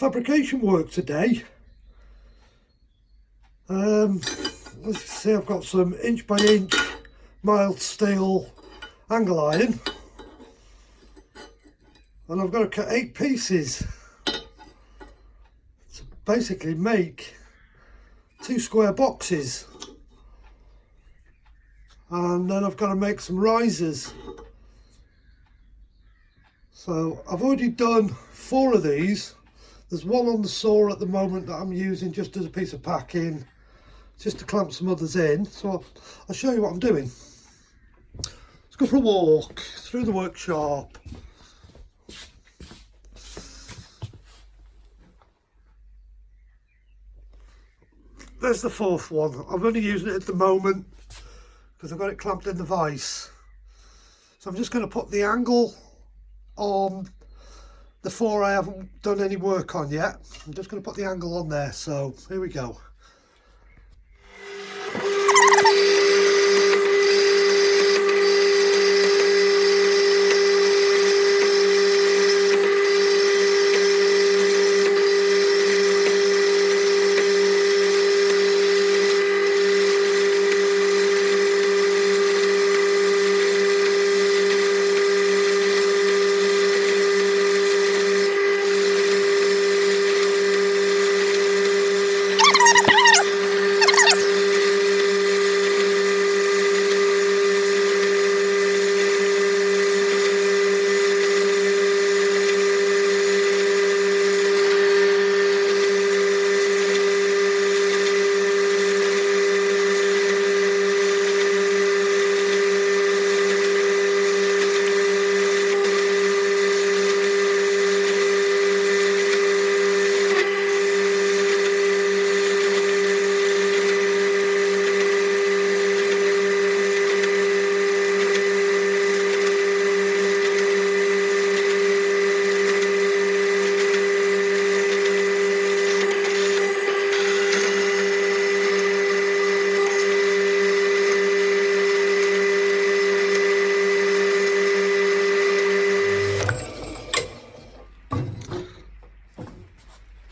fabrication work today. As you see, I've got some inch by inch mild steel angle iron, and I've got to cut 8 pieces to basically make 2 square boxes, and then I've got to make some risers. So I've already done 4 of these. There's one on the saw at the moment that I'm using just as a piece of packing, just to clamp some others in. So I'll show you what I'm doing. Let's go for a walk through the workshop. There's the 4th one. I'm only using it at the moment because I've got it clamped in the vise. So I'm just going to put the angle on the 4 I haven't done any work on yet. I'm just going to put the angle on there. So here we go.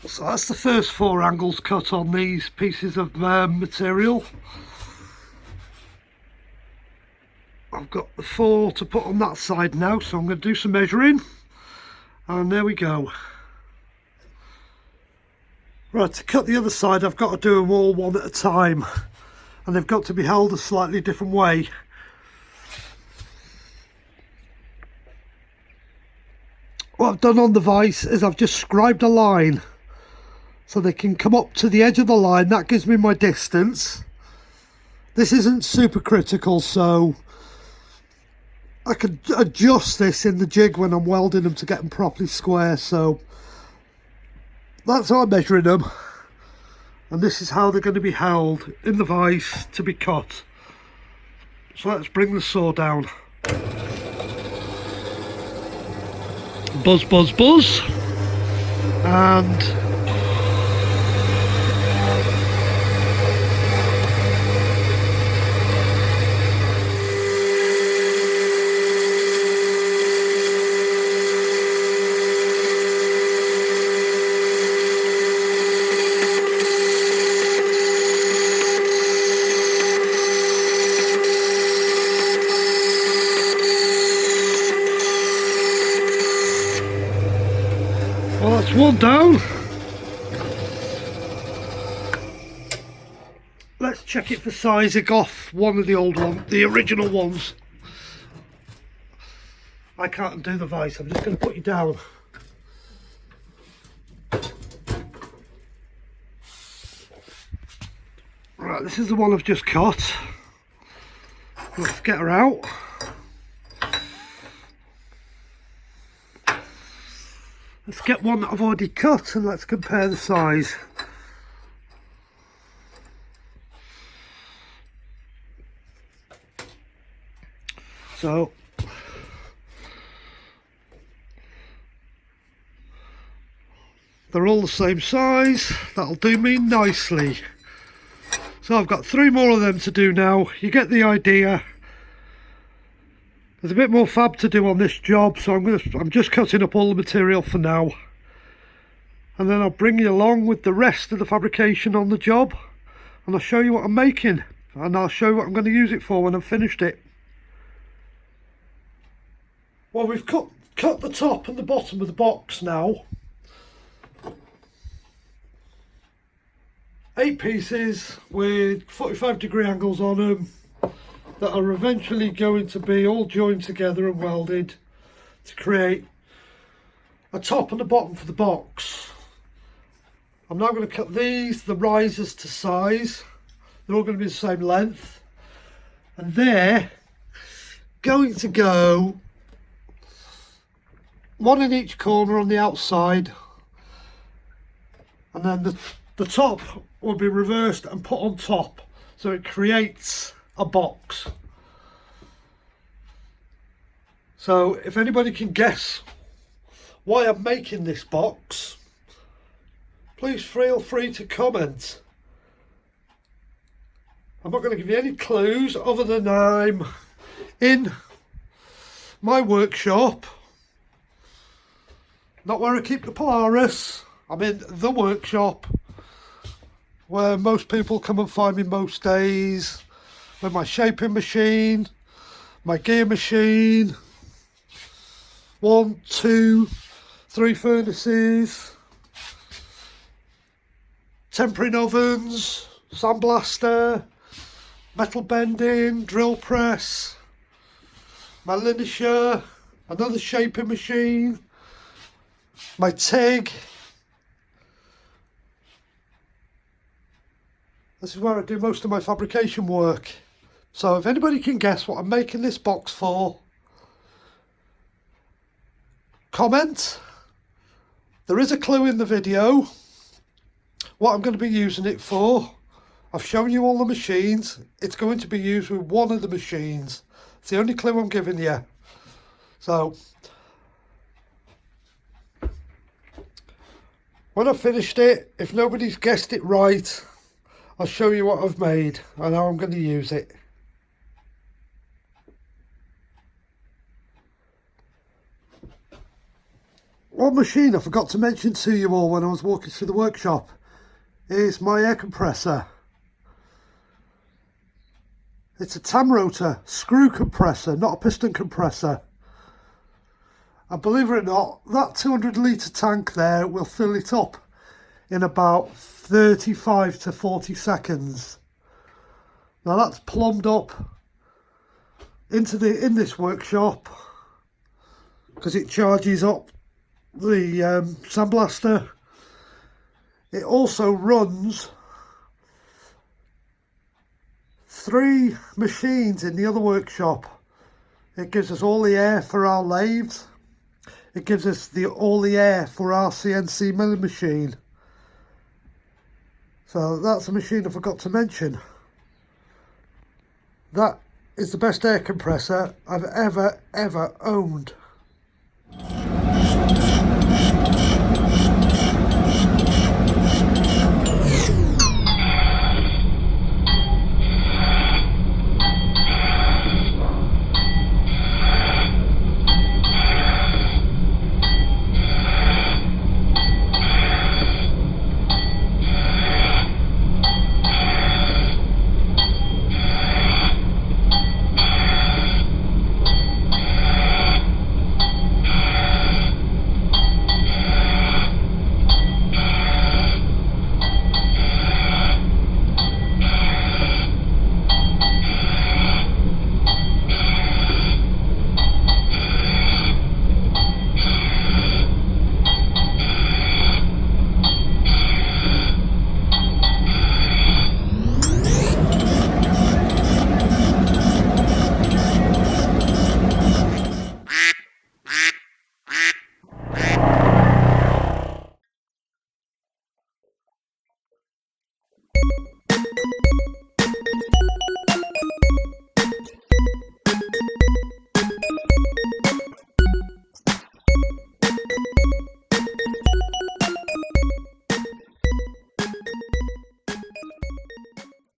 So that's the first 4 angles cut on these pieces of material. I've got the 4 to put on that side now, so I'm going to do some measuring, and there we go. Right, to cut the other side I've got to do them all one at a time, and they've got to be held a slightly different way. What I've done on the vise is I've just scribed a line so they can come up to the edge of the line. That gives me my distance. This isn't super critical, so I can adjust this in the jig when I'm welding them to get them properly square. So that's how I'm measuring them, and this is how they're going to be held in the vise to be cut. So let's bring the saw down. Buzz, buzz, buzz, and well, that's one down. Let's check it for sizing off one of the old ones, the original ones. I can't undo the vise, I'm just going to put you down. Right, this is the one I've just cut. Let's get her out. Let's get one that I've already cut and let's compare the size. So they're all the same size. That'll do me nicely. So I've got 3 more of them to do now. You get the idea. There's a bit more fab to do on this job, so I'm just cutting up all the material for now. and then I'll bring you along with the rest of the fabrication on the job, and I'll show you what I'm making, and I'll show you what I'm going to use it for when I've finished it. Well, we've cut the top and the bottom of the box now. 8 pieces with 45-degree angles on them that are eventually going to be all joined together and welded to create a top and a bottom for the box. I'm now going to cut these, the risers, to size. They're all going to be the same length, and they're going to go one in each corner on the outside, and then the top will be reversed and put on top, so it creates a box. So if anybody can guess why I'm making this box, please feel free to comment. I'm not going to give you any clues other than I'm in my workshop, not where I keep the Polaris. I'm in the workshop where most people come and find me most days, with my shaping machine, my gear machine, 1, 2, 3 furnaces, tempering ovens, sandblaster, metal bending, drill press, my linisher, another shaping machine, my TIG. This is where I do most of my fabrication work. So if anybody can guess what I'm making this box for, comment. There is a clue in the video what I'm going to be using it for. I've shown you all the machines. It's going to be used with one of the machines. It's the only clue I'm giving you. So when I've finished it, if nobody's guessed it right, I'll show you what I've made and how I'm going to use it. One machine I forgot to mention to you all when I was walking through the workshop is my air compressor. It's a tam rotor screw compressor, not a piston compressor. And believe it or not, that 200 litre tank there will fill it up in about 35 to 40 seconds. Now that's plumbed up in this workshop because it charges up the sandblaster. It also runs 3 machines in the other workshop. It gives us all the air for our lathes. It gives us all the air for our CNC milling machine. So that's a machine I forgot to mention. That is the best air compressor I've ever owned.